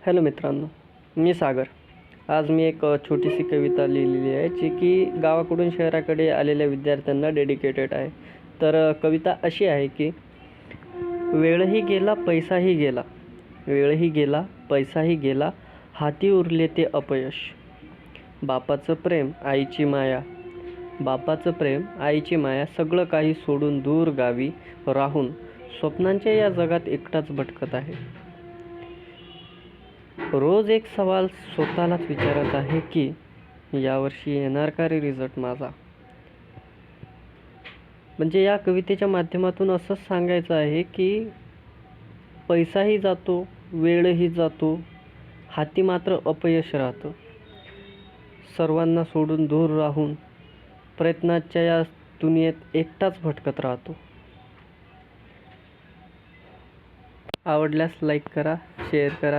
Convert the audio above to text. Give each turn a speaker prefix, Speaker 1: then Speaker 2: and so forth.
Speaker 1: Hello मित्रांनो, मी सागर. आज मी एक छोटीशी कविता लिहिलेली आहे, जी की गावाकडून शहराकडे आलेल्या विद्यार्थ्यांना डेडिकेटेड आहे. तर कविता अशी आहे की वेळही गेला पैसाही गेला, वेळही गेला पैसाही गेला, हाती उरले ते अपयश. बापाचं प्रेम आईची माया, बापाचं प्रेम आईची माया, सगळं काही सोडून दूर गावी राहून स्वप्नांच्या या जगात एकटाच भटकत आहे. रोज एक सवाल स्वतःलाच विचारत आहे की यावर्षी येणार का रे रिझल्ट माझा. म्हणजे या कवितेच्या माध्यमातून असंच सांगायचं आहे की पैसाही जातो, वेळही जातो, हाती मात्र अपयश राहतं. सर्वांना सोडून दूर राहून प्रयत्नाच्या या दुनियेत एकटाच भटकत राहतो. आवडल्यास लाईक करा, शेअर करा.